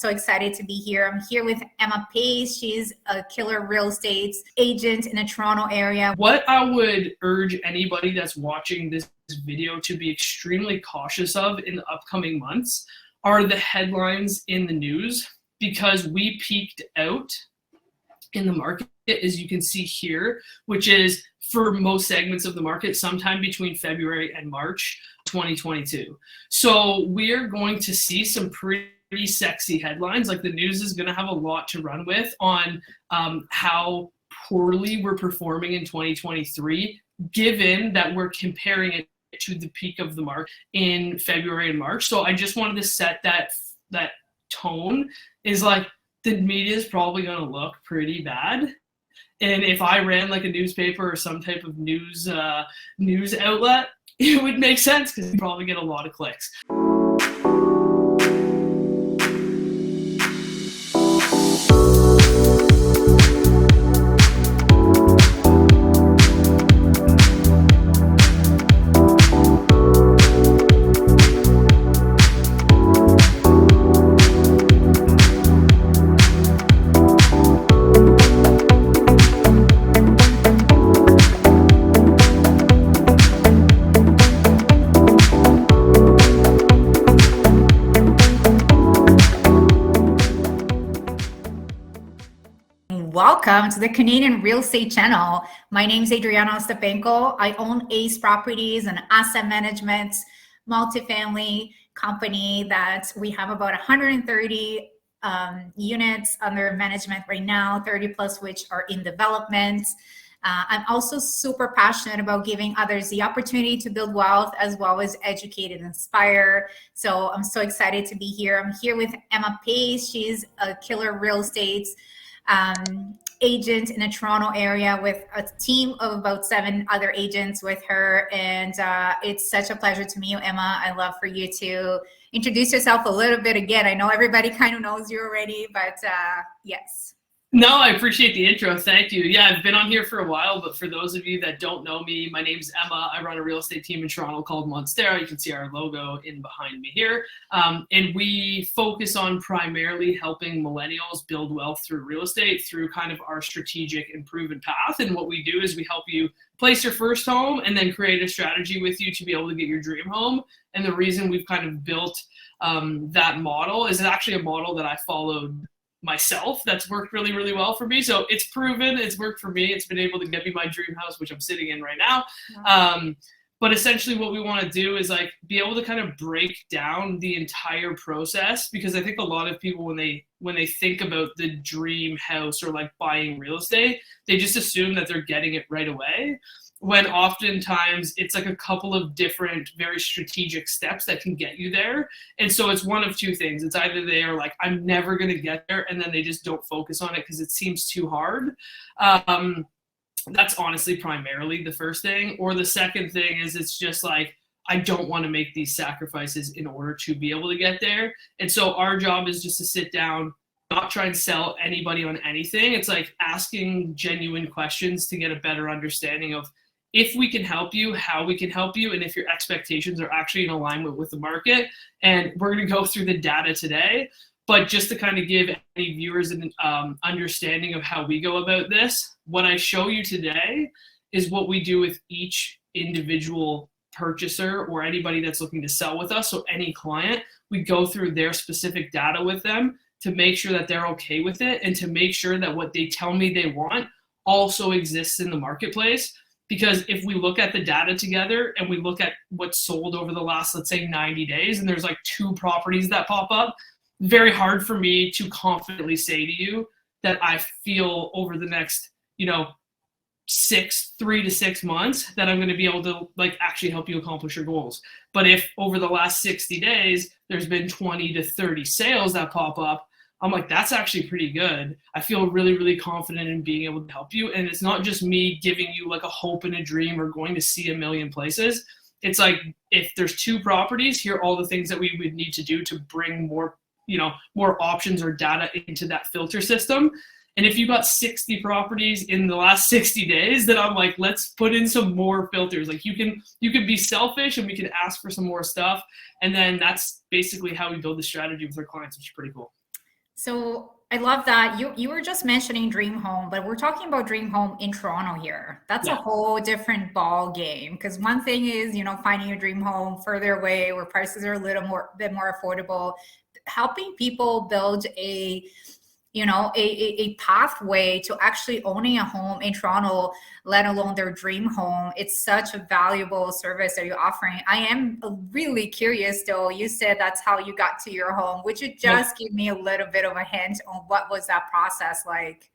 so excited to be here. I'm here with Emma Pace. She's a killer real estate agent in the Toronto area. What I would urge anybody that's watching this video to be extremely cautious of in the upcoming months are the headlines in the news, because we peaked out in the market, as you can see here, which is for most segments of the market sometime between February and March 2022. So we're going to see some pretty sexy headlines. Like, the news is going to have a lot to run with on how poorly we're performing in 2023, given that we're comparing it to the peak of the market in February and March. So I just wanted to set that tone, is like, the media is probably going to look pretty bad. And if I ran like a newspaper or some type of news outlet, it would make sense, because you probably get a lot of clicks. Welcome to the Canadian Real Estate Channel. My name is Adriana Ostapenko. I own Ace Properties, an asset management multifamily company that we have about 130 units under management right now, 30 plus which are in development. I'm also super passionate about giving others the opportunity to build wealth, as well as educate and inspire. So I'm so excited to be here. I'm here with Emma Pace. She's a killer real estate agent in the Toronto area with a team of about 7 other agents with her. And it's such a pleasure to meet you, Emma. I'd love for you to introduce yourself a little bit again. I know everybody kind of knows you already, but yes. No, I appreciate the intro. Thank you. Yeah, I've been on here for a while, but for those of you that don't know me, my name's Emma. I run a real estate team in Toronto called Monstera. You can see our logo in behind me here. And we focus on primarily helping millennials build wealth through real estate through kind of our strategic and proven path. And what we do is we help you place your first home and then create a strategy with you to be able to get your dream home. And the reason we've kind of built that model is actually a model that I followed myself that's worked really, really well for me. So it's proven, it's worked for me. It's been able to get me my dream house, which I'm sitting in right now. Wow. But essentially what we want to do is like be able to kind of break down the entire process, because I think a lot of people, when they think about the dream house or like buying real estate, they just assume that they're getting it right away, when oftentimes it's like a couple of different very strategic steps that can get you there. And so it's one of two things. It's either they are like, I'm never going to get there, and then they just don't focus on it because it seems too hard. That's honestly primarily the first thing. Or the second thing is it's just like, I don't want to make these sacrifices in order to be able to get there. And so our job is just to sit down, not try and sell anybody on anything. It's like asking genuine questions to get a better understanding of if we can help you, how we can help you, and if your expectations are actually in alignment with the market. And we're going to go through the data today, but just to kind of give any viewers an understanding of how we go about this, what I show you today is what we do with each individual purchaser or anybody that's looking to sell with us. So any client, we go through their specific data with them to make sure that they're okay with it, and to make sure that what they tell me they want also exists in the marketplace. Because if we look at the data together and we look at what's sold over the last, let's say 90 days, and there's like 2 properties that pop up, very hard for me to confidently say to you that I feel over the next, 3 to 6 months that I'm going to be able to like actually help you accomplish your goals. But if over the last 60 days, there's been 20 to 30 sales that pop up, I'm like, that's actually pretty good. I feel really, really confident in being able to help you. And it's not just me giving you like a hope and a dream or going to see a million places. It's like, if there's 2 properties, here are all the things that we would need to do to bring more, more options or data into that filter system. And if you got 60 properties in the last 60 days, then I'm like, let's put in some more filters. Like you can be selfish and we can ask for some more stuff. And then that's basically how we build the strategy with our clients, which is pretty cool. So I love that you were just mentioning dream home, but we're talking about dream home in Toronto here. That's a Yeah. whole different ball game because one thing is, finding a dream home further away where prices are a little more bit more affordable, helping people build a pathway to actually owning a home in Toronto, let alone their dream home. It's such a valuable service that you're offering. I am really curious though. You said that's how you got to your home. Would you Yep. just give me a little bit of a hint on what was that process like?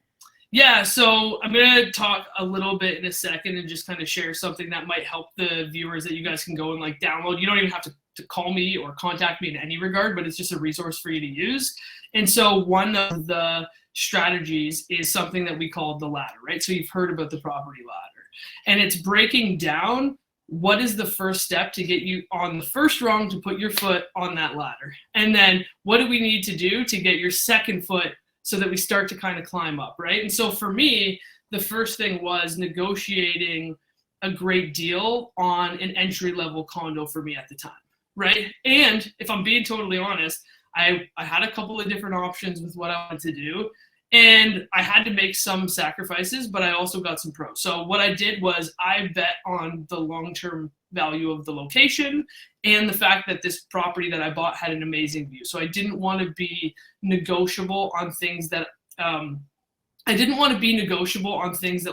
Yeah, so I'm going to talk a little bit in a second and just kind of share something that might help the viewers that you guys can go and like download. You don't even have to call me or contact me in any regard, but it's just a resource for you to use. And so one of the strategies is something that we call the ladder, right? So you've heard about the property ladder. And it's breaking down what is the first step to get you on the first rung to put your foot on that ladder. And then what do we need to do to get your second foot so that we start to kind of climb up, right? And so for me, the first thing was negotiating a great deal on an entry-level condo for me at the time, right? And if I'm being totally honest, I had a couple of different options with what I wanted to do, and I had to make some sacrifices, but I also got some pros. So what I did was I bet on the long-term value of the location and the fact that this property that I bought had an amazing view. So I didn't want to be negotiable on things that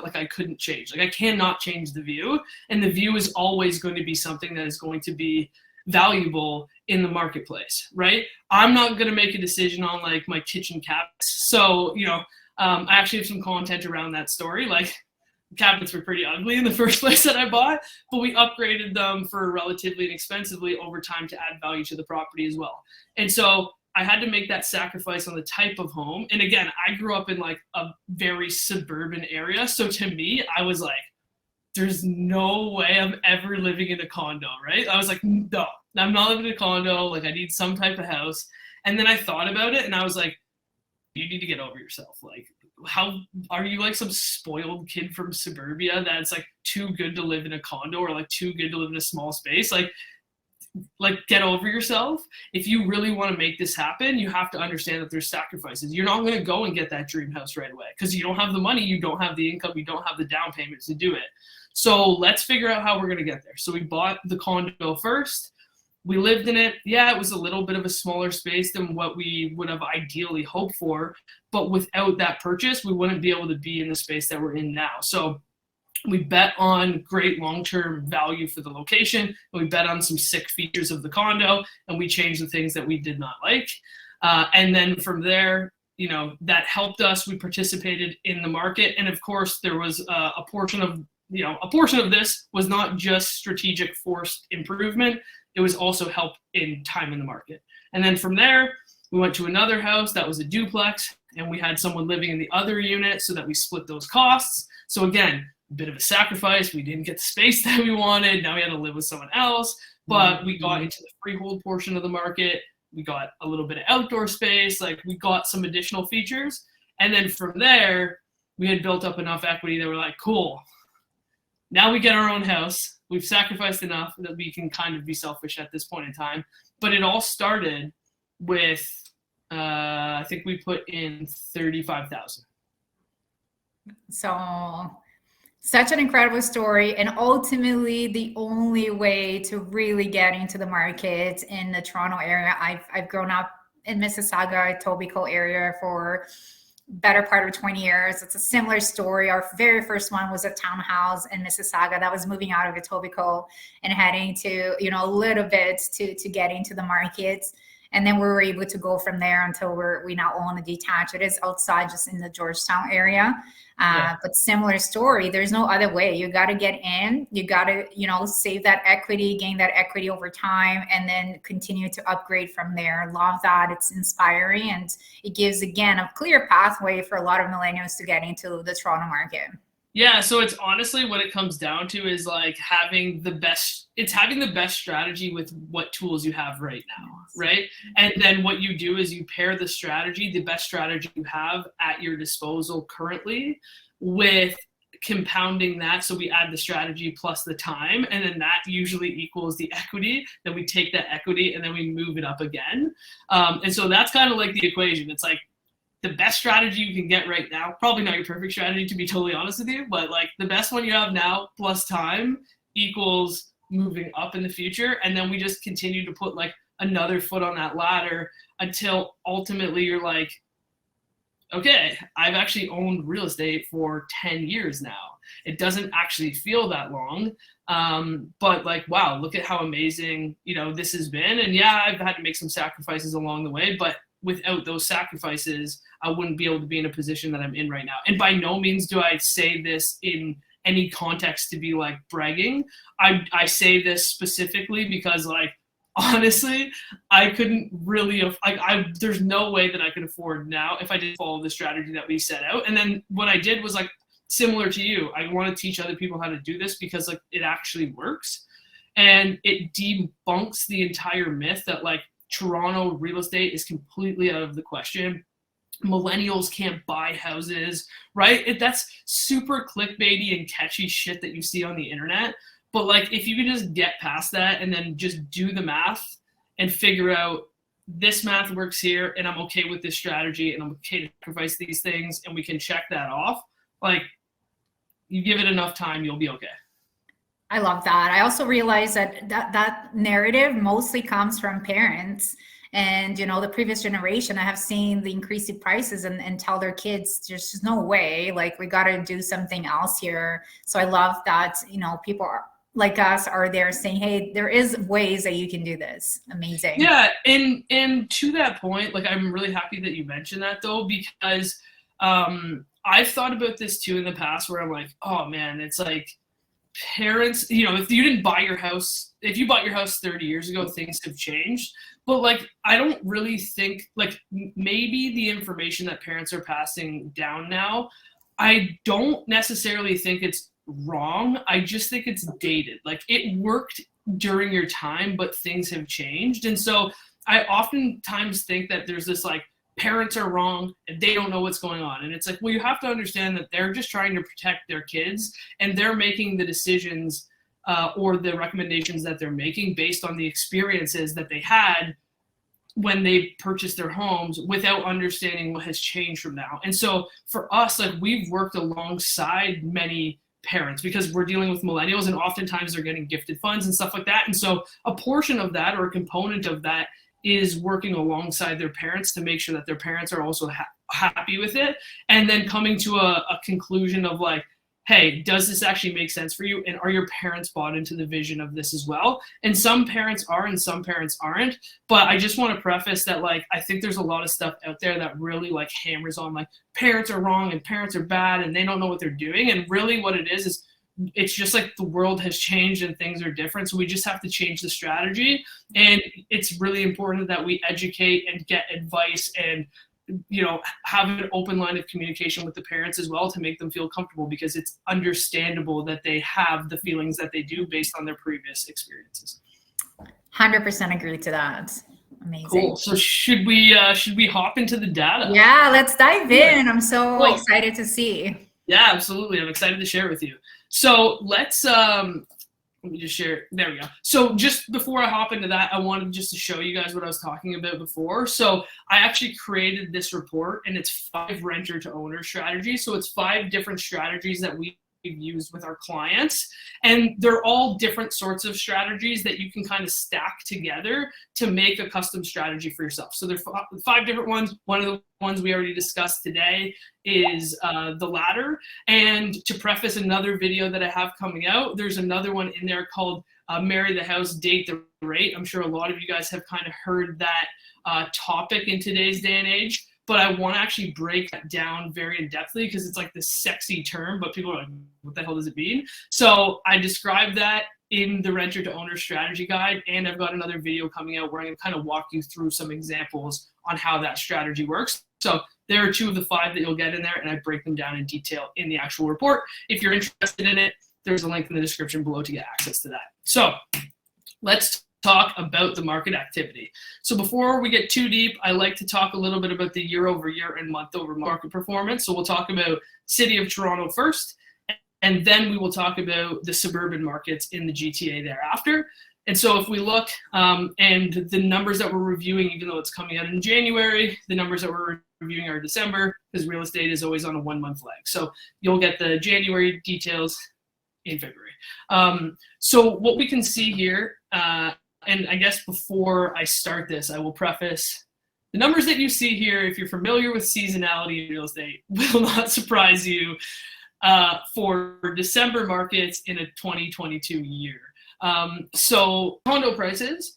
like I couldn't change. Like I cannot change the view, and the view is always going to be something that is going to be valuable in the marketplace, right? I'm not going to make a decision on like my kitchen cabinets. So, I actually have some content around that story. Like cabinets were pretty ugly in the first place that I bought, but we upgraded them for relatively inexpensively over time to add value to the property as well. And so I had to make that sacrifice on the type of home. And again, I grew up in like a very suburban area. So to me, I was like, there's no way I'm ever living in a condo, right? I was like, no, I'm not living in a condo. Like I need some type of house. And then I thought about it and I was like, you need to get over yourself. Like, how are you like some spoiled kid from suburbia that's like too good to live in a condo or like too good to live in a small space? Like get over yourself. If you really want to make this happen, you have to understand that there's sacrifices. You're not going to go and get that dream house right away because you don't have the money, you don't have the income, you don't have the down payment to do it. So let's figure out how we're going to get there. So we bought the condo first. We lived in it. Yeah, it was a little bit of a smaller space than what we would have ideally hoped for. But without that purchase, we wouldn't be able to be in the space that we're in now. So we bet on great long-term value for the location. And we bet on some sick features of the condo. And we changed the things that we did not like. And then from there, that helped us. We participated in the market. And of course, there was a portion of this was not just strategic forced improvement. It was also help in time in the market. And then from there, we went to another house that was a duplex, and we had someone living in the other unit so that we split those costs. So again, a bit of a sacrifice. We didn't get the space that we wanted. Now we had to live with someone else, but we got into the freehold portion of the market. We got a little bit of outdoor space. Like we got some additional features. And then from there, we had built up enough equity that we're like, cool. Now we get our own house. We've sacrificed enough that we can kind of be selfish at this point in time. But it all started with, I think we put in $35,000. So such an incredible story, and ultimately the only way to really get into the market in the Toronto area. I've grown up in Mississauga, Etobicoke area for better part of 20 years. It's a similar story. Our very first one was a townhouse in Mississauga that was moving out of Etobicoke and heading to, a little bit to get into the market. And then we were able to go from there until we now own a detached. It is outside, just in the Georgetown area. But similar story. There's no other way. You got to get in. You got to, save that equity, gain that equity over time, and then continue to upgrade from there. Love that. It's inspiring, and it gives, again, a clear pathway for a lot of millennials to get into the Toronto market. Yeah, so it's honestly what it comes down to is like having the best strategy with what tools you have right now, right? And then what you do is you pair the best strategy you have at your disposal currently, with compounding that. So we add the strategy plus the time, and then that usually equals the equity. Then we take that equity and then we move it up again. And so that's kind of like the equation. It's like, the best strategy you can get right now, probably not your perfect strategy to be totally honest with you, but like the best one you have now plus time equals moving up in the future. And then we just continue to put like another foot on that ladder until ultimately you're like, okay, I've actually owned real estate for 10 years now. It doesn't actually feel that long. But like, wow, look at how amazing, this has been. And yeah, I've had to make some sacrifices along the way, but without those sacrifices, I wouldn't be able to be in a position that I'm in right now. And by no means do I say this in any context to be like bragging. I say this specifically because like, honestly, I couldn't really there's no way that I could afford now if I didn't follow the strategy that we set out. And then what I did was like similar to you. I want to teach other people how to do this because like it actually works. And it debunks the entire myth that like Toronto real estate is completely out of the question. Millennials can't buy houses, right? That's super clickbaity and catchy shit that you see on the internet. But like, if you can just get past that and then just do the math and figure out this math works here and I'm okay with this strategy and I'm okay to sacrifice these things and we can check that off, like you give it enough time, you'll be okay. I love that. I also realize that narrative mostly comes from parents and, the previous generation. I have seen the increasing prices and tell their kids, there's just no way, like we got to do something else here. So I love that, people like us are there saying, hey, there is ways that you can do this. Amazing. Yeah. And to that point, like, I'm really happy that you mentioned that though, because I've thought about this too in the past where I'm like, oh man, it's like parents, if you bought your house 30 years ago, things have changed. But like, I don't really think like maybe the information that parents are passing down now, I don't necessarily think it's wrong. I just think it's dated. Like it worked during your time, but things have changed. And so I oftentimes think that there's this like parents are wrong and they don't know what's going on. And it's like, well, you have to understand that they're just trying to protect their kids and they're making the decisions or the recommendations that they're making based on the experiences that they had when they purchased their homes without understanding what has changed from now. And so for us, like we've worked alongside many parents because we're dealing with millennials and oftentimes they're getting gifted funds and stuff like that. And so a portion of that or a component of that is working alongside their parents to make sure that their parents are also happy with it. And then coming to a conclusion of like, hey, does this actually make sense for you? And are your parents bought into the vision of this as well? And some parents are and some parents aren't. But I just want to preface that like, I think there's a lot of stuff out there that really like hammers on like parents are wrong and parents are bad and they don't know what they're doing. And really what it is it's just like the world has changed and things are different. So we just have to change the strategy. And it's really important that we educate and get advice and have an open line of communication with the parents as well to make them feel comfortable, because it's understandable that they have the feelings that they do based on their previous experiences. 100% agree to that. Amazing. Cool. So should we hop into the data? Yeah, let's dive in. I'm so excited to see. Yeah, absolutely. I'm excited to share with you. So let's let me just share. There we go. So just before I hop into that, I wanted just to show you guys what I was talking about before. So I actually created this report, and it's 5 renter to owner strategies. So it's 5 different strategies that we've used with our clients, and they're all different sorts of strategies that you can kind of stack together to make a custom strategy for yourself. So there's 5 different ones. One of the ones we already discussed today is the ladder. And to preface another video that I have coming out, there's another one in there called Marry the House, Date the Rate. I'm sure a lot of you guys have kind of heard that topic in today's day and age. But I want to actually break that down very in-depthly because it's like this sexy term, but people are like, what the hell does it mean? So I described that in the renter to owner strategy guide, and I've got another video coming out where I'm going to kind of walk you through some examples on how that strategy works. So there are 2 of the 5 that you'll get in there, and I break them down in detail in the actual report. If you're interested in it, there's a link in the description below to get access to that. So let's talk about the market activity. So before we get too deep, I like to talk a little bit about the year over year and month over market performance. So we'll talk about City of Toronto first, and then we will talk about the suburban markets in the GTA thereafter. And so if we look, and the numbers that we're reviewing, even though it's coming out in January, the numbers that we're reviewing are December, because real estate is always on a 1 month lag. So you'll get the January details in February. So what we can see here, and I guess before I start this, I will preface the numbers that you see here, if you're familiar with seasonality in real estate, will not surprise you for December markets in a 2022 year. So condo prices,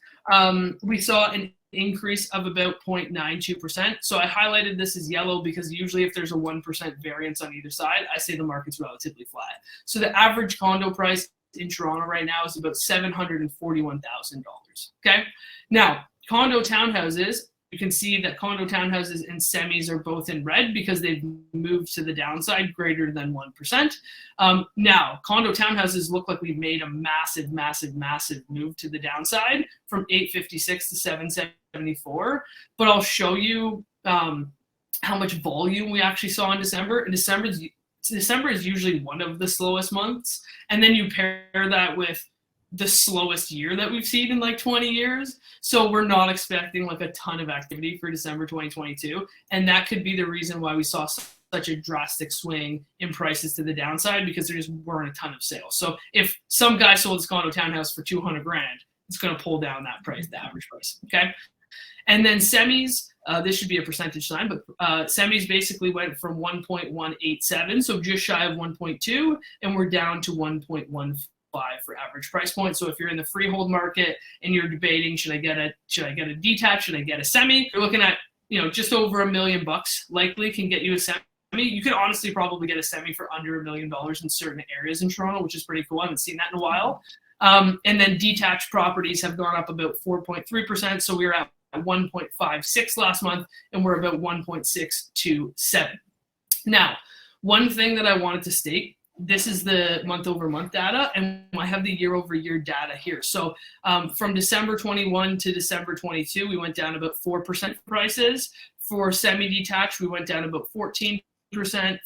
we saw an increase of about 0.92%. So I highlighted this as yellow because usually if there's a 1% variance on either side, I say the market's relatively flat. So the average condo price in Toronto right now is about $741,000. Okay. Now, condo townhouses, you can see that condo townhouses and semis are both in red because they've moved to the downside greater than 1%. Now, condo townhouses look like we've made a massive, massive, massive move to the downside from 856 to 774. But I'll show you how much volume we actually saw in December. And December is usually one of the slowest months. And then you pair that with the slowest year that we've seen in like 20 years. So we're not expecting like a ton of activity for December 2022. And that could be the reason why we saw such a drastic swing in prices to the downside, because there just weren't a ton of sales. So if some guy sold his condo townhouse for 200 grand, it's going to pull down that price, the average price. Okay. And then semis, this should be a percentage sign, but semis basically went from 1.187, so just shy of 1.2, and we're down to 1.15 for average price point. So if you're in the freehold market and you're debating, should I get a detached, should I get a semi? You're looking at, just over $1 million likely can get you a semi. You could honestly probably get a semi for under $1 million in certain areas in Toronto, which is pretty cool. I haven't seen that in a while. And then detached properties have gone up about 4.3%. So we were at 1.56 last month, and we're about 1.627. Now, one thing that I wanted to state, this is the month over month data, and I have the year over year data here. So from December 21 to December 22, we went down about 4% prices. For semi-detached, we went down about 14%.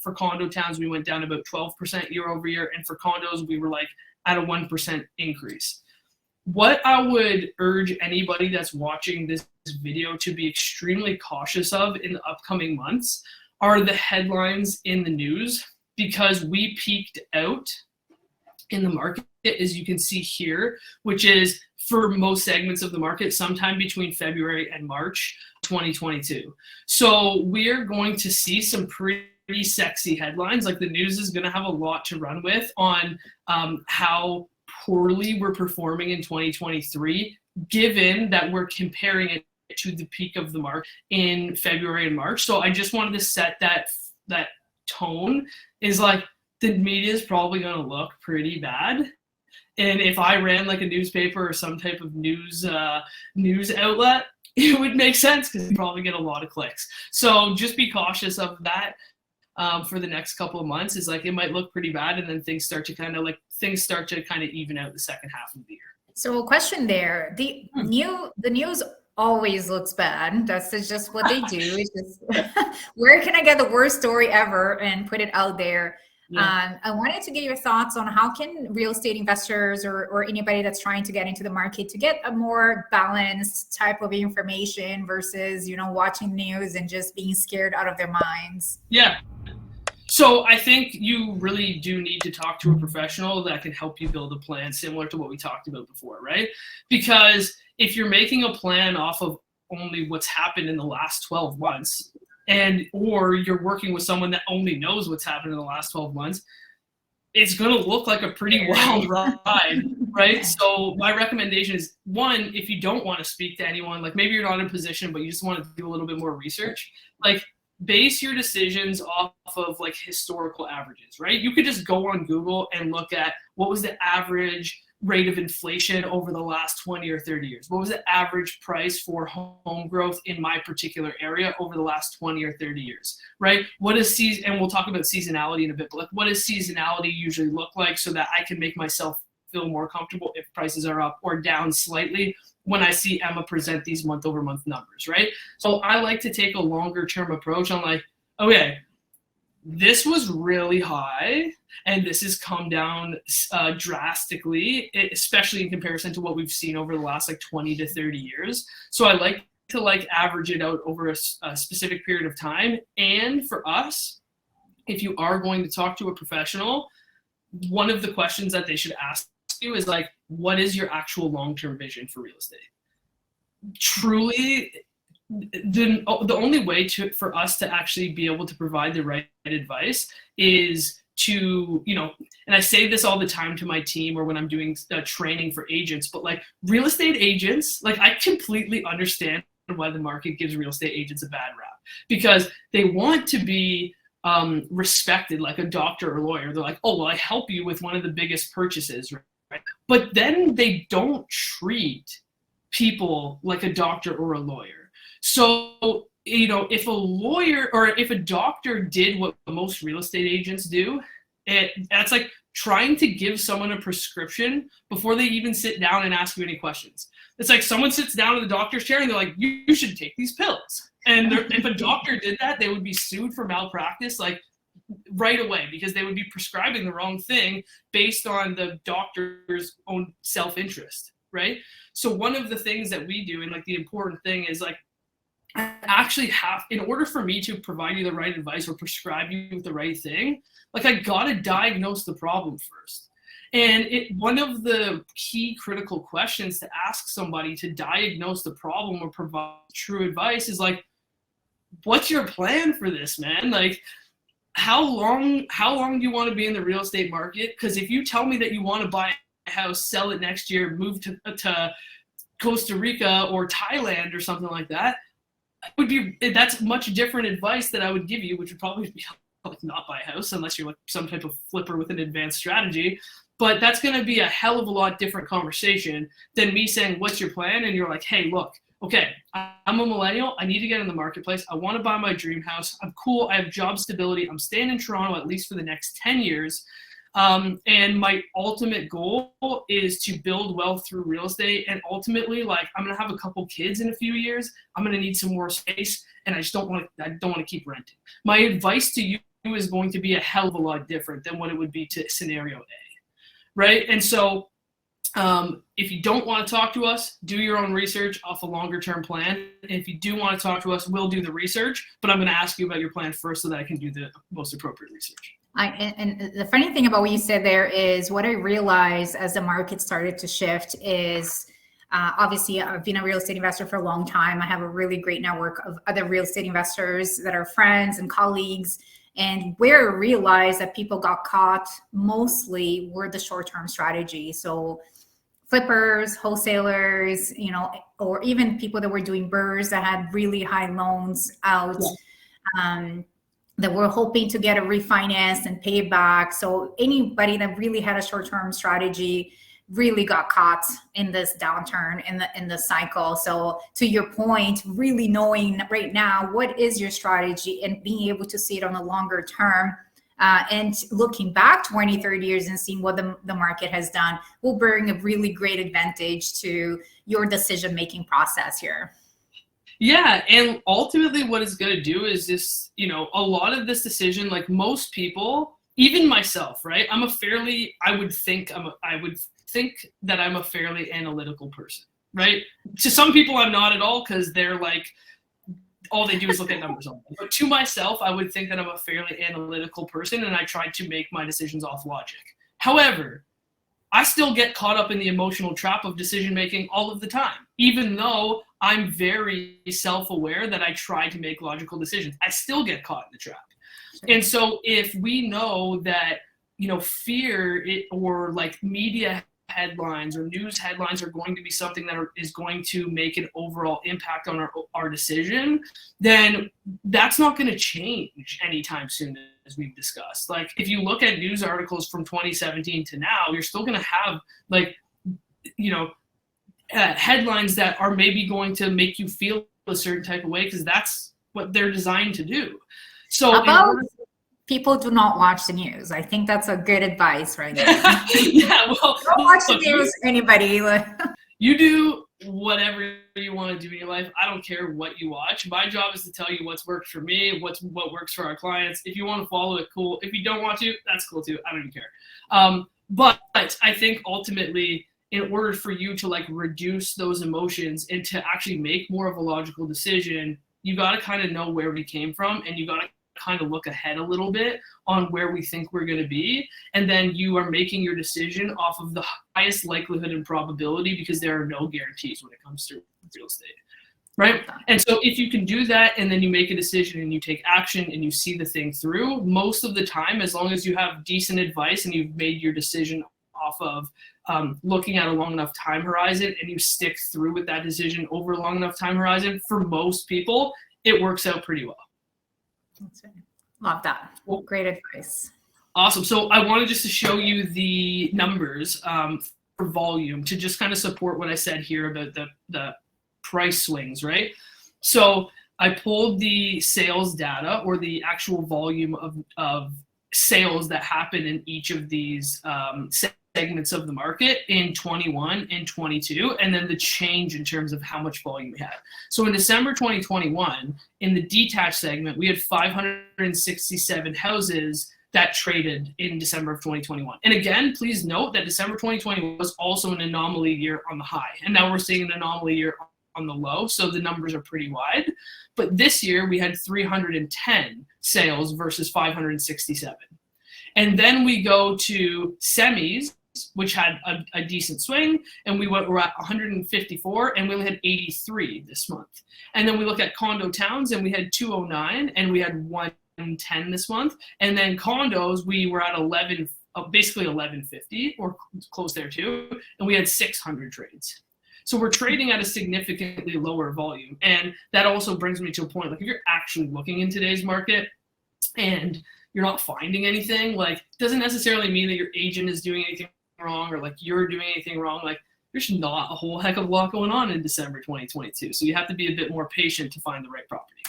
For condo towns, we went down about 12% year over year. And for condos, we were like at a 1% increase. What I would urge anybody that's watching this video to be extremely cautious of in the upcoming months are the headlines in the news, because we peaked out in the market, as you can see here, which is for most segments of the market, sometime between February and March 2022. So we're going to see some pretty sexy headlines. Like, the news is going to have a lot to run with on how poorly we're performing in 2023, given that we're comparing it to the peak of the market in February and March. So I just wanted to set that tone, is like, the media is probably going to look pretty bad. And if I ran like a newspaper or some type of news outlet, it would make sense, because you probably get a lot of clicks. So just be cautious of that for the next couple of months. Is like, it might look pretty bad, and then things start to kind of even out the second half of the year. So a question there, the news always looks bad. That's just what they do. It's just where can I get the worst story ever and put it out there? Yeah. I wanted to get your thoughts on how can real estate investors or anybody that's trying to get into the market to get a more balanced type of information versus, watching news and just being scared out of their minds. Yeah. So I think you really do need to talk to a professional that can help you build a plan similar to what we talked about before, right? Because if you're making a plan off of only what's happened in the last 12 months, or you're working with someone that only knows what's happened in the last 12 months, it's going to look like a pretty wild ride, right? So my recommendation is, one, if you don't want to speak to anyone, like maybe you're not in a position, but you just want to do a little bit more research, like base your decisions off of like historical averages, right? You could just go on Google and look at what was the average rate of inflation over the last 20 or 30 years. What was the average price for home growth in my particular area over the last 20 or 30 years, right? And we'll talk about seasonality in a bit, but like, what does seasonality usually look like, so that I can make myself feel more comfortable if prices are up or down slightly when I see Emma present these month over month numbers, right? So I like to take a longer term approach on like, okay, this was really high, and this has come down drastically, especially in comparison to what we've seen over the last like 20 to 30 years. So I like to like average it out over a specific period of time. And for us, if you are going to talk to a professional, one of the questions that they should ask you is like, what is your actual long-term vision for real estate? Truly, the only way for us to actually be able to provide the right advice is to, you know, and I say this all the time to my team or when I'm doing training for agents, but like real estate agents, like I completely understand why the market gives real estate agents a bad rap, because they want to be respected like a doctor or lawyer. They're like, oh, well, I help you with one of the biggest purchases, right? But then they don't treat people like a doctor or a lawyer. So, you know, if a lawyer or if a doctor did what most real estate agents do, that's like trying to give someone a prescription before they even sit down and ask you any questions. It's like someone sits down in the doctor's chair and they're like, you should take these pills. And if a doctor did that, they would be sued for malpractice like right away, because they would be prescribing the wrong thing based on the doctor's own self-interest, right? So one of the things that we do, and like the important thing is like, I actually have, in order for me to provide you the right advice or prescribe you with the right thing, like I gotta diagnose the problem first. And one of the key critical questions to ask somebody to diagnose the problem or provide true advice is like, what's your plan for this, man? Like, how long do you want to be in the real estate market? Because if you tell me that you want to buy a house, sell it next year, move to Costa Rica or Thailand or something like that, that's much different advice that I would give you, which would probably be like not buy a house unless you're like some type of flipper with an advanced strategy. But that's going to be a hell of a lot different conversation than me saying, what's your plan? And you're like, hey, look, okay, I'm a millennial. I need to get in the marketplace. I want to buy my dream house. I'm cool. I have job stability. I'm staying in Toronto at least for the next 10 years. And my ultimate goal is to build wealth through real estate. And ultimately, like, I'm going to have a couple kids in a few years. I'm going to need some more space. And I don't want to keep renting. My advice to you is going to be a hell of a lot different than what it would be to scenario A. Right? And so if you don't want to talk to us, do your own research off a longer term plan. And if you do want to talk to us, we'll do the research, but I'm going to ask you about your plan first so that I can do the most appropriate research. And the funny thing about what you said there is what I realized as the market started to shift is obviously I've been a real estate investor for a long time. I have a really great network of other real estate investors that are friends and colleagues. And where I realized that people got caught mostly were the short-term strategy. So flippers, wholesalers, you know, or even people that were doing BRRRRs that had really high loans out, that were hoping to get a refinance and pay it back. So anybody that really had a short-term strategy really got caught in this downturn in the cycle. So to your point, really knowing right now what is your strategy and being able to see it on a longer term, and looking back 20, 30 years and seeing what the market has done will bring a really great advantage to your decision-making process here. Yeah, and ultimately what it's going to do is just, you know, a lot of this decision, like most people, even myself, right? I would think that I'm a fairly analytical person, right? To some people, I'm not at all, because they're like, all they do is look at numbers on them. But to myself, I would think that I'm a fairly analytical person, and I try to make my decisions off logic. However, I still get caught up in the emotional trap of decision making all of the time, even though I'm very self-aware that I try to make logical decisions. I still get caught in the trap. And so if we know that, you know, fear or like media headlines or news headlines are going to be something that is going to make an overall impact on our decision, then that's not going to change anytime soon, as we've discussed. Like, if you look at news articles from 2017 to now, you're still going to have, like, you know, headlines that are maybe going to make you feel a certain type of way, because that's what they're designed to do. So people do not watch the news. I think that's a good advice right now. Yeah, well, don't watch the news, anybody. You do whatever you want to do in your life. I don't care what you watch. My job is to tell you what's worked for me, what works for our clients. If you want to follow it, cool. If you don't want to, that's cool too. I don't even care. But I think ultimately, in order for you to like reduce those emotions and to actually make more of a logical decision, you got to kind of know where we came from, and you got to kind of look ahead a little bit on where we think we're going to be. And then you are making your decision off of the highest likelihood and probability, because there are no guarantees when it comes to real estate. Right. And so if you can do that, and then you make a decision and you take action and you see the thing through, most of the time, as long as you have decent advice and you've made your decision off of looking at a long enough time horizon, and you stick through with that decision over a long enough time horizon, for most people, it works out pretty well. That's right. Love that. Well, great advice. Awesome. So I wanted just to show you the numbers for volume to just kind of support what I said here about the price swings, right? So I pulled the sales data, or the actual volume of sales that happen in each of these segments of the market in 21 and 22, and then the change in terms of how much volume we had. So in December 2021, in the detached segment, we had 567 houses that traded in December of 2021. And again, please note that December 2020 was also an anomaly year on the high, and now we're seeing an anomaly year on the low, so the numbers are pretty wide. But this year we had 310 sales versus 567. And then we go to semis, which had a decent swing, and we're at 154, and we only had 83 this month. And then we look at condo towns, and we had 209, and we had 110 this month. And then condos, we were at basically 1150, or close there too, and we had 600 trades. So we're trading at a significantly lower volume. And that also brings me to a point, like if you're actually looking in today's market and you're not finding anything, like doesn't necessarily mean that your agent is doing anything wrong, or like you're doing anything wrong. Like there's not a whole heck of a lot going on in December 2022. So you have to be a bit more patient to find the right property.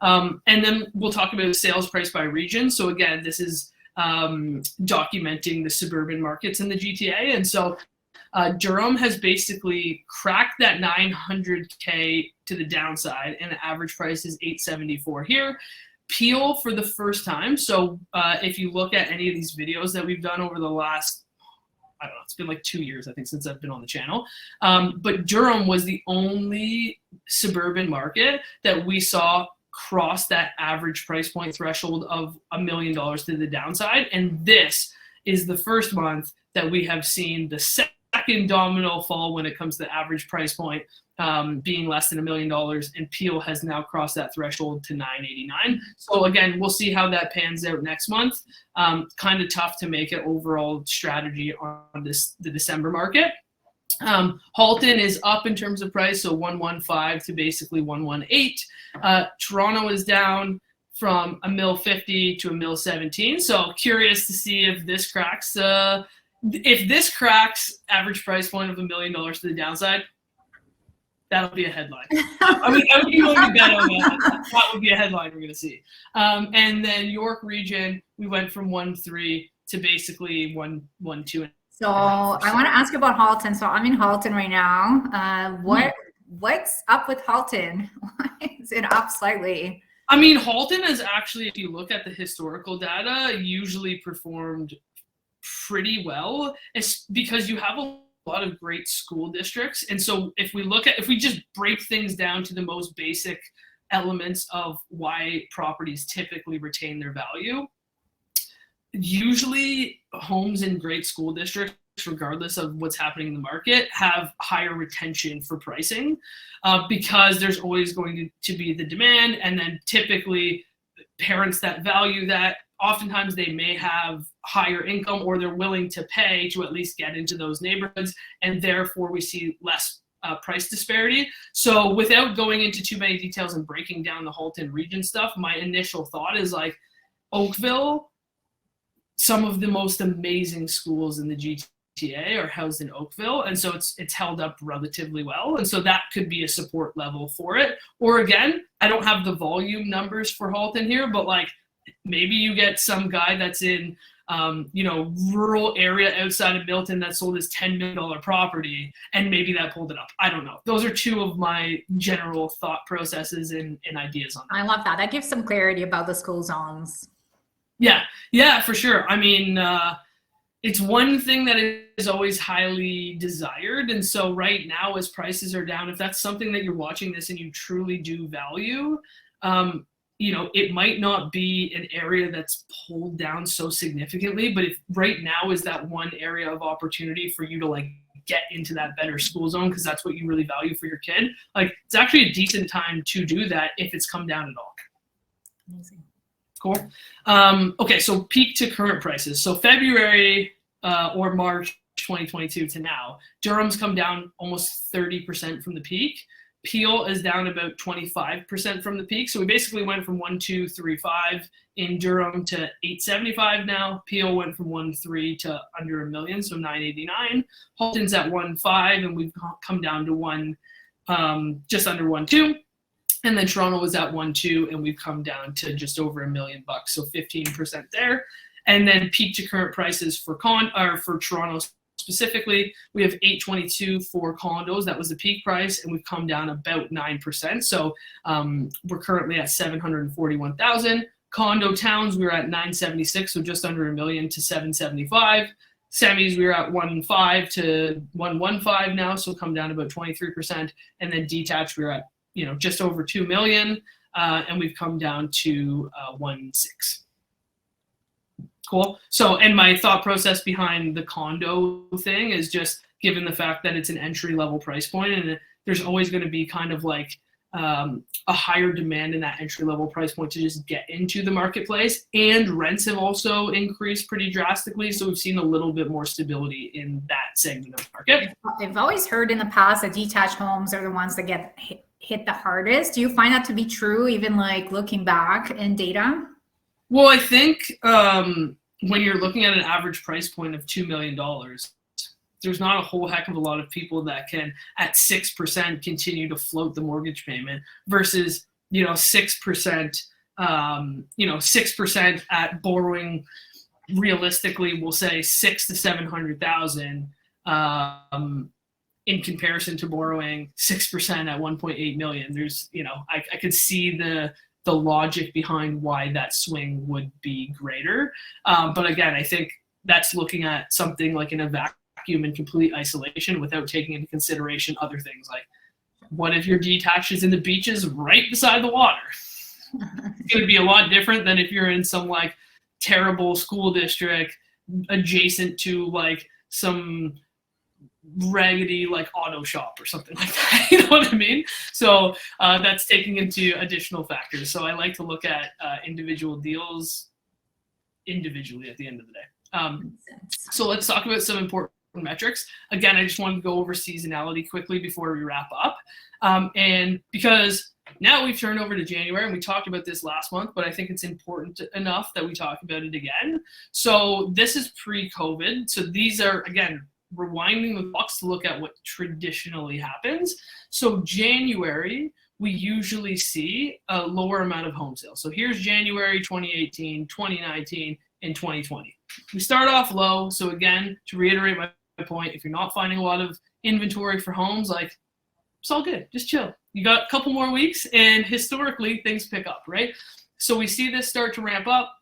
And then we'll talk about sales price by region. So again, this is documenting the suburban markets in the GTA. And so Durham has basically cracked that 900K to the downside, and the average price is 874 here. Peel for the first time. So if you look at any of these videos that we've done over the last, I don't know, it's been like 2 years, I think, since I've been on the channel. But Durham was the only suburban market that we saw cross that average price point threshold of $1 million to the downside. And this is the first month that we have seen the second domino fall when it comes to the average price point being less than $1 million, and Peel has now crossed that threshold to 989. So again, we'll see how that pans out next month. Kind of tough to make an overall strategy on the December market. Halton is up in terms of price, so 115 to basically 118. Toronto is down from $1.50 to $1.17. So curious to see if this cracks. If this cracks average price point of $1 million to the downside, that'll be a headline. I would be willing to bet on that. That would be a headline we're going to see. And then York region, we went from 1.3 to basically 1.2. So I want to ask you about Halton. So I'm in Halton right now. What's up with Halton? Why is it up slightly? I mean, Halton has actually, if you look at the historical data, usually performed pretty well. It's because you have a lot of great school districts. And so if we just break things down to the most basic elements of why properties typically retain their value, usually homes in great school districts, regardless of what's happening in the market, have higher retention for pricing because there's always going to be the demand. And then typically parents that value that, oftentimes they may have higher income, or they're willing to pay to at least get into those neighborhoods, and therefore we see less price disparity. So without going into too many details and breaking down the Halton region stuff, my initial thought is like Oakville, some of the most amazing schools in the GTA are housed in Oakville, and so it's held up relatively well, and so that could be a support level for it. Or again, I don't have the volume numbers for Halton here, but like maybe you get some guy that's in rural area outside of Milton that sold as $10 million property, and maybe that pulled it up. I don't know. Those are two of my general thought processes and ideas on that. I love that. That gives some clarity about the school zones. Yeah, for sure. I mean, it's one thing that is always highly desired. And so right now, as prices are down, if that's something that you're watching this and you truly do value, it might not be an area that's pulled down so significantly, but if right now is that one area of opportunity for you to like get into that better school zone, because that's what you really value for your kid, like it's actually a decent time to do that if it's come down at all. Amazing. Cool. Okay, so peak to current prices. So February or March 2022 to now, Durham's come down almost 30% from the peak. Peel is down about 25% from the peak. So we basically went from 1,235 in Durham to 875 now. Peel went from 1.3 to under $1 million, so 989. Halton's at 1.5, and we've come down to just under 1.2. And then Toronto was at 1.2, and we've come down to just over $1 million, so 15% there. And then peak to current prices for Toronto specifically, we have 822 for condos. That was the peak price, and we've come down about 9%. So we're currently at 741,000. Condo towns, we were at 976, so just under $1 million to 775. Semis, we were at 1.5 to 1.15 now, so come down about 23%. And then detached, we were at just over 2 million, and we've come down to 1.6. Cool. So, and my thought process behind the condo thing is just given the fact that it's an entry level price point, and there's always going to be kind of like a higher demand in that entry level price point to just get into the marketplace, and rents have also increased pretty drastically. So we've seen a little bit more stability in that segment of the market. I've always heard in the past that detached homes are the ones that get hit the hardest. Do you find that to be true, even like looking back in data? Well, I think when you're looking at an average price point of $2 million, there's not a whole heck of a lot of people that can, at 6%, continue to float the mortgage payment versus, 6%, 6% at borrowing realistically, we'll say 600,000 to 700,000 in comparison to borrowing 6% at 1.8 million. There's, I could see the logic behind why that swing would be greater. But again, I think that's looking at something like in a vacuum in complete isolation without taking into consideration other things like, what if your detached is in the beaches right beside the water? It's going to be a lot different than if you're in some like terrible school district adjacent to like some raggedy like auto shop or something like that. You know what I mean? So that's taking into additional factors. So I like to look at individual deals individually at the end of the day. So let's talk about some important metrics. Again, I just wanted to go over seasonality quickly before we wrap up. And because now we've turned over to January, and we talked about this last month, but I think it's important enough that we talk about it again. So this is pre-COVID. So these are, again, rewinding the clocks to look at what traditionally happens. So January, we usually see a lower amount of home sales. So here's January 2018, 2019, and 2020. We start off low. So again, to reiterate my point, if you're not finding a lot of inventory for homes, like, it's all good, just chill. You got a couple more weeks, and historically things pick up, right? So we see this start to ramp up,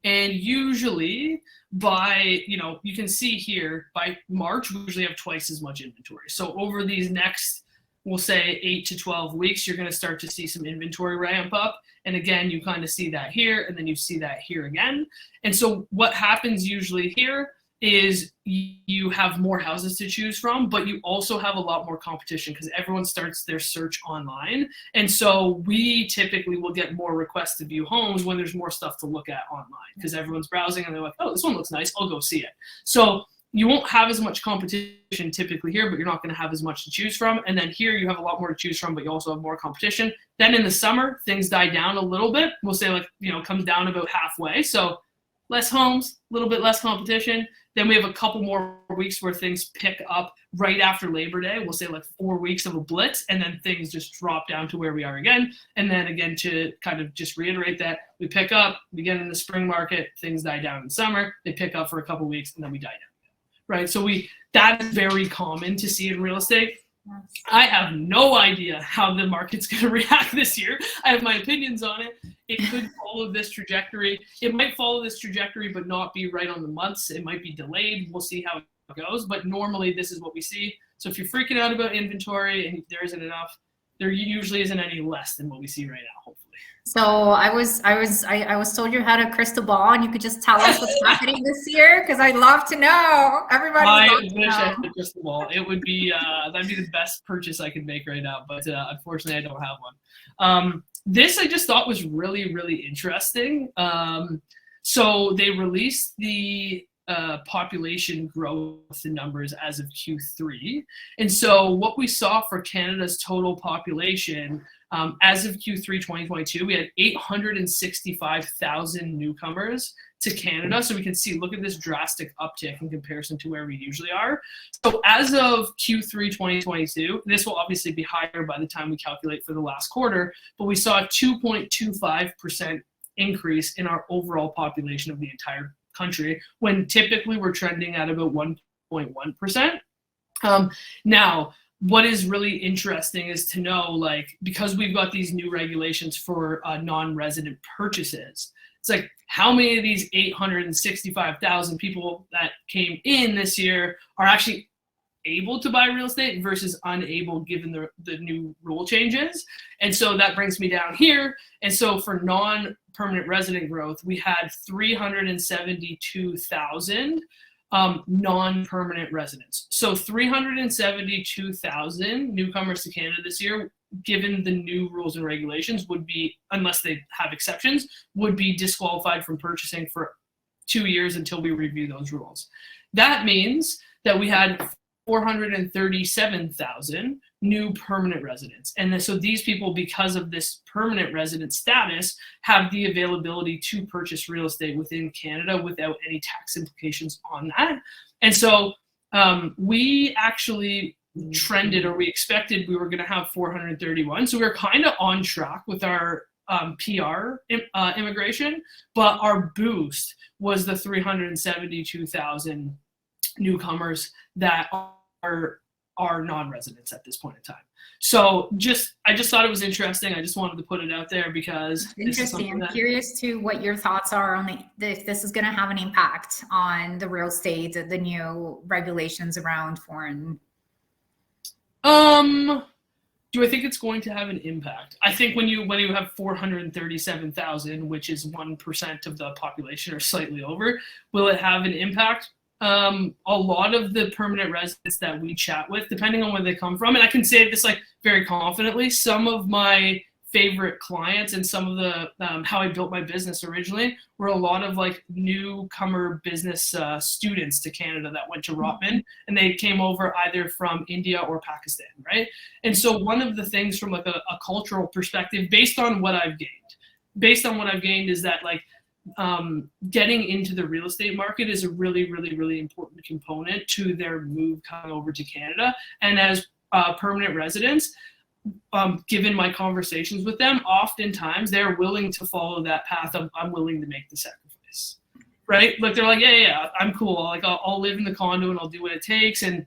and usually by, you can see here by March, we usually have twice as much inventory. So over these next, we'll say 8 to 12 weeks, you're going to start to see some inventory ramp up. And again, you kind of see that here, and then you see that here again. And so what happens usually here is you have more houses to choose from, but you also have a lot more competition because everyone starts their search online. And so we typically will get more requests to view homes when there's more stuff to look at online because everyone's browsing and they're like, oh, this one looks nice, I'll go see it. So you won't have as much competition typically here, but you're not going to have as much to choose from. And then here you have a lot more to choose from, but you also have more competition. Then in the summer, things die down a little bit. We'll say comes down about halfway. So less homes, a little bit less competition. Then we have a couple more weeks where things pick up right after Labor Day. We'll say like 4 weeks of a blitz, and then things just drop down to where we are again. And then again, to kind of just reiterate that, we pick up, we get in the spring market, things die down in summer, they pick up for a couple weeks, and then we die down. Right? So that is very common to see in real estate. I have no idea how the market's going to react this year. I have my opinions on it. It could follow this trajectory. It might follow this trajectory, but not be right on the months. It might be delayed. We'll see how it goes. But normally, this is what we see. So if you're freaking out about inventory and there isn't enough, there usually isn't any less than what we see right now, hopefully. So I was told you had a crystal ball and you could just tell us what's happening this year, because I'd love to know. Everybody, I wish I had a crystal ball. It would be that'd be the best purchase I could make right now, but unfortunately I don't have one. This I just thought was really, really interesting. So they released the population growth numbers as of Q3, and so what we saw for Canada's total population. As of Q3 2022, we had 865,000 newcomers to Canada. So we can see, look at this drastic uptick in comparison to where we usually are. So as of Q3 2022, this will obviously be higher by the time we calculate for the last quarter, but we saw a 2.25% increase in our overall population of the entire country, when typically we're trending at about 1.1%. Now, what is really interesting is to know, like, because we've got these new regulations for non-resident purchases, it's like, how many of these 865,000 people that came in this year are actually able to buy real estate versus unable given the new rule changes? And so that brings me down here. And so for non-permanent resident growth, we had 372,000 non-permanent residents. So 372,000 newcomers to Canada this year, given the new rules and regulations, would be, unless they have exceptions, would be disqualified from purchasing for 2 years until we review those rules. That means that we had 437,000 new permanent residents. And so these people, because of this permanent resident status, have the availability to purchase real estate within Canada without any tax implications on that. And so we actually trended, or we expected we were going to have 431. So we were kind of on track with our PR immigration, but our boost was the 372,000 newcomers that are non-residents at this point in time. So I just thought it was interesting. I just wanted to put it out there because interesting. I'm curious to what your thoughts are on if this is going to have an impact on the real estate, the new regulations around foreign. Do I think it's going to have an impact? I think when you have 437,000, which is 1% of the population or slightly over, will it have an impact? A lot of the permanent residents that we chat with, depending on where they come from, and I can say this like very confidently, some of my favorite clients and some of the how I built my business originally were a lot of like newcomer business students to Canada that went to Rotman, and they came over either from India or Pakistan, right? And so one of the things from like a cultural perspective, based on what I've gained, is that like getting into the real estate market is a really, really, really important component to their move coming over to Canada. And as permanent residents, given my conversations with them, oftentimes they're willing to follow that path of, I'm willing to make the sacrifice, right? Like they're like, yeah, I'm cool. Like I'll live in the condo and I'll do what it takes. And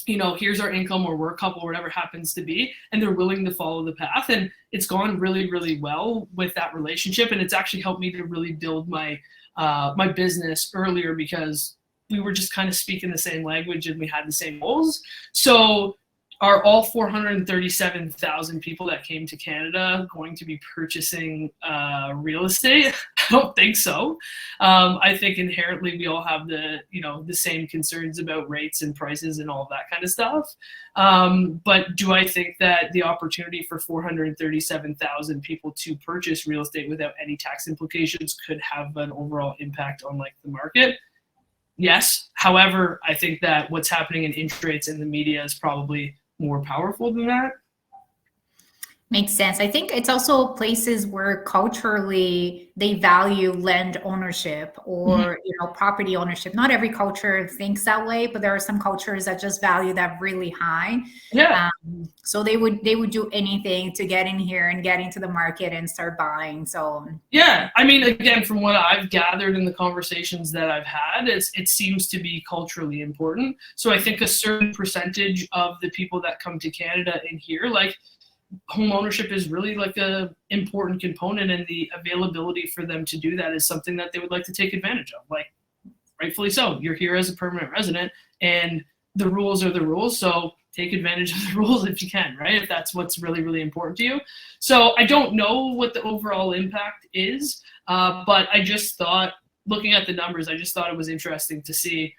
you know, here's our income, or we're a couple, whatever happens to be, and they're willing to follow the path. And it's gone really, really well with that relationship. And it's actually helped me to really build my my business earlier, because we were just kind of speaking the same language and we had the same goals. So are all 437,000 people that came to Canada going to be purchasing real estate? I don't think so. I think inherently we all have the same concerns about rates and prices and all of that kind of stuff. But do I think that the opportunity for 437,000 people to purchase real estate without any tax implications could have an overall impact on like the market? Yes. However, I think that what's happening in interest rates in the media is probably more powerful than that. Makes sense. I think it's also places where culturally they value land ownership or property ownership. Not every culture thinks that way, but there are some cultures that just value that really high. Yeah. So they would do anything to get in here and get into the market and start buying. So Yeah, I mean, again, from what I've gathered in the conversations that I've had, it seems to be culturally important. So I think a certain percentage of the people that come to Canada and here, like, home ownership is really like a important component, and the availability for them to do that is something that they would like to take advantage of. Like, rightfully so. You're here as a permanent resident, and the rules are the rules. So take advantage of the rules if you can, right? If that's what's really, really important to you. So I don't know what the overall impact is, but I just thought, looking at the numbers, I just thought it was interesting to see,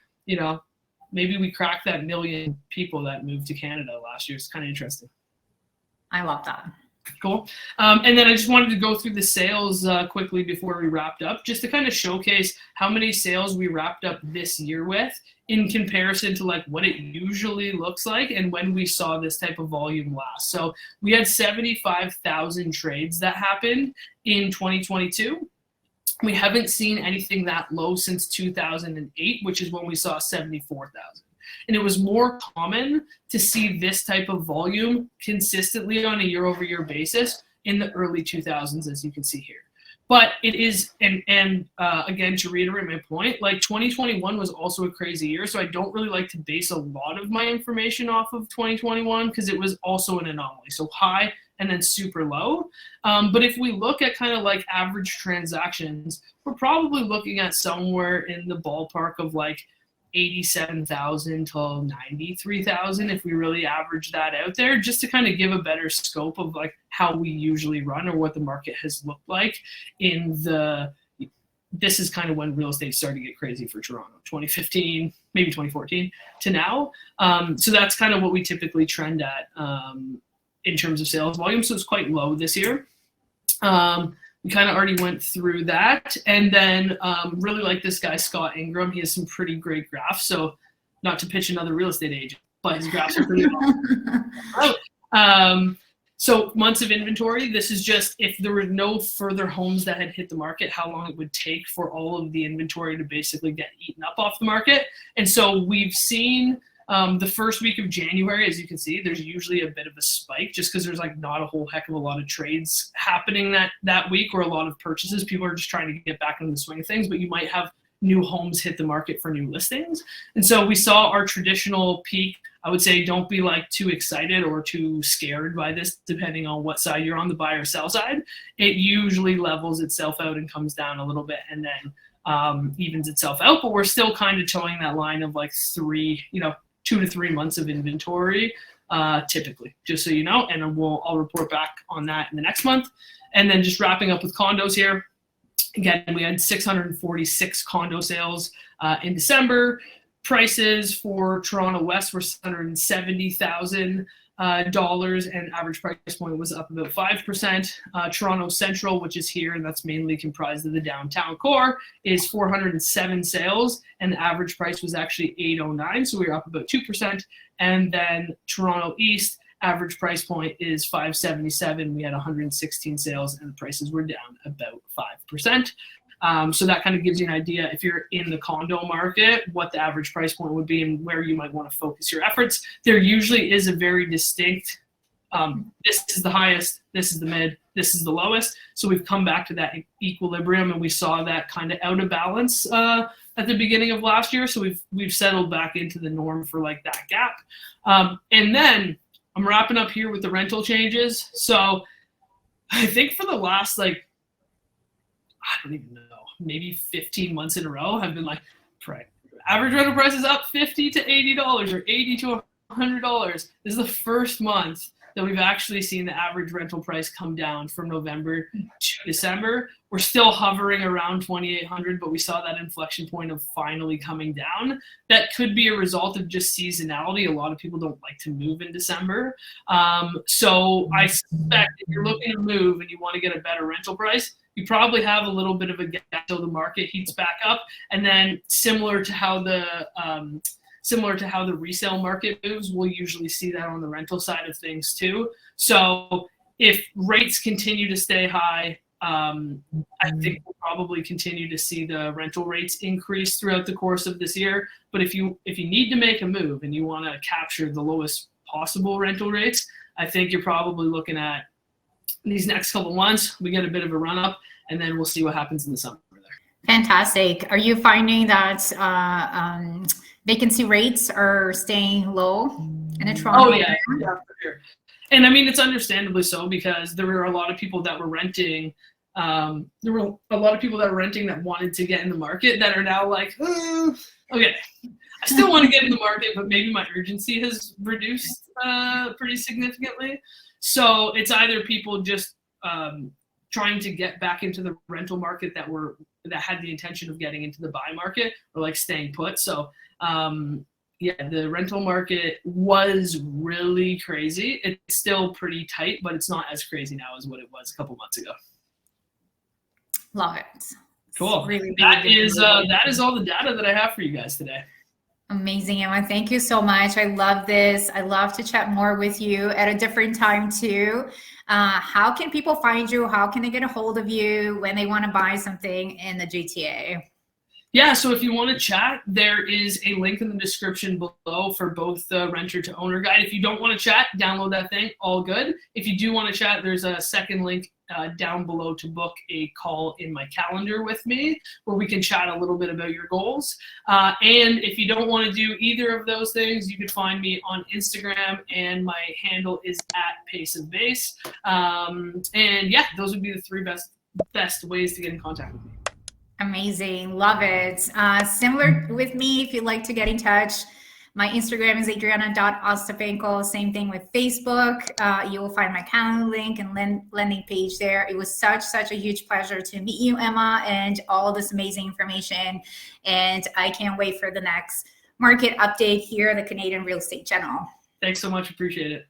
maybe we cracked that 1 million people that moved to Canada last year. It's kind of interesting. I love that. Cool. And then I just wanted to go through the sales quickly before we wrapped up, just to kind of showcase how many sales we wrapped up this year with in comparison to like what it usually looks like and when we saw this type of volume last. So we had 75,000 trades that happened in 2022. We haven't seen anything that low since 2008, which is when we saw 74,000. And it was more common to see this type of volume consistently on a year-over-year basis in the early 2000s, as you can see here. But it is, and again, to reiterate my point, like 2021 was also a crazy year, so I don't really like to base a lot of my information off of 2021 because it was also an anomaly. So high and then super low. But if we look at kind of like average transactions, we're probably looking at somewhere in the ballpark of like 87,000 to 93,000 if we really average that out there, just to kind of give a better scope of like how we usually run or what the market has looked like this is kind of when real estate started to get crazy for Toronto, 2015, maybe 2014 to now. So that's kind of what we typically trend at in terms of sales volume. So it's quite low this year. We kind of already went through that. And then really like this guy, Scott Ingram. He has some pretty great graphs. So not to pitch another real estate agent, but his graphs are pretty awesome. So months of inventory, this is just if there were no further homes that had hit the market, how long it would take for all of the inventory to basically get eaten up off the market. And so we've seen the first week of January, as you can see, there's usually a bit of a spike just because there's like not a whole heck of a lot of trades happening that week or a lot of purchases. People are just trying to get back into the swing of things, but you might have new homes hit the market for new listings. And so we saw our traditional peak. I would say don't be like too excited or too scared by this, depending on what side you're on, the buy or sell side. It usually levels itself out and comes down a little bit and then evens itself out. But we're still kind of towing that line of like 2 to 3 months of inventory, typically, just so you know, and I'll report back on that in the next month. And then just wrapping up with condos here. Again, we had 646 condo sales in December. Prices for Toronto West were $670,000, and average price point was up about 5%. Toronto Central, which is here, and that's mainly comprised of the downtown core, is 407 sales, and the average price was actually $809, so we were up about 2%. And then Toronto East, average price point is $577. We had 116 sales, and the prices were down about 5%. So that kind of gives you an idea, if you're in the condo market, what the average price point would be and where you might want to focus your efforts. There usually is a very distinct, this is the highest, this is the mid, this is the lowest. So we've come back to that equilibrium, and we saw that kind of out of balance at the beginning of last year. So we've settled back into the norm for like that gap. And then I'm wrapping up here with the rental changes. So I think for the last I don't even know, maybe 15 months in a row have been like, average rental price is up $50 to $80 or $80 to $100. This is the first month that we've actually seen the average rental price come down from November to December. We're still hovering around 2,800, but we saw that inflection point of finally coming down. That could be a result of just seasonality. A lot of people don't like to move in December. So I suspect if you're looking to move and you want to get a better rental price, you probably have a little bit of a gap until the market heats back up. And then similar to how the resale market moves, we'll usually see that on the rental side of things too. So if rates continue to stay high, I think we'll probably continue to see the rental rates increase throughout the course of this year. But if you need to make a move and you want to capture the lowest possible rental rates, I think you're probably looking at these next couple months. We get a bit of a run up, and then we'll see what happens in the summer there. Fantastic. Are you finding that vacancy rates are staying low in the Toronto area? Yeah, for sure. And I mean, it's understandably so, because there were a lot of people that were renting. There were a lot of people that were renting that wanted to get in the market that are now like, okay, I still want to get in the market, but maybe my urgency has reduced pretty significantly. So it's either people just trying to get back into the rental market that had the intention of getting into the buy market, or like staying put. So yeah, the rental market was really crazy. It's still pretty tight, but it's not as crazy now as what it was a couple months ago. Love it. Cool. Really, that is all the data that I have for you guys today. Amazing, Emma. Thank you so much. I love this. I love to chat more with you at a different time too. How can people find you? How can they get a hold of you when they want to buy something in the GTA? Yeah, so if you want to chat, there is a link in the description below for both the renter to owner guide. If you don't want to chat, download that thing, all good. If you do want to chat, there's a second link down below to book a call in my calendar with me, where we can chat a little bit about your goals. And if you don't want to do either of those things, you can find me on Instagram, and my handle is @paceofbase. And yeah, those would be the three best ways to get in contact with me. Amazing. Love it. Similar with me, if you'd like to get in touch, my Instagram is adriana.ostapenko. Same thing with Facebook. You will find my calendar link and landing page there. It was such a huge pleasure to meet you, Emma, and all this amazing information. And I can't wait for the next market update here on the Canadian Real Estate Channel. Thanks so much. Appreciate it.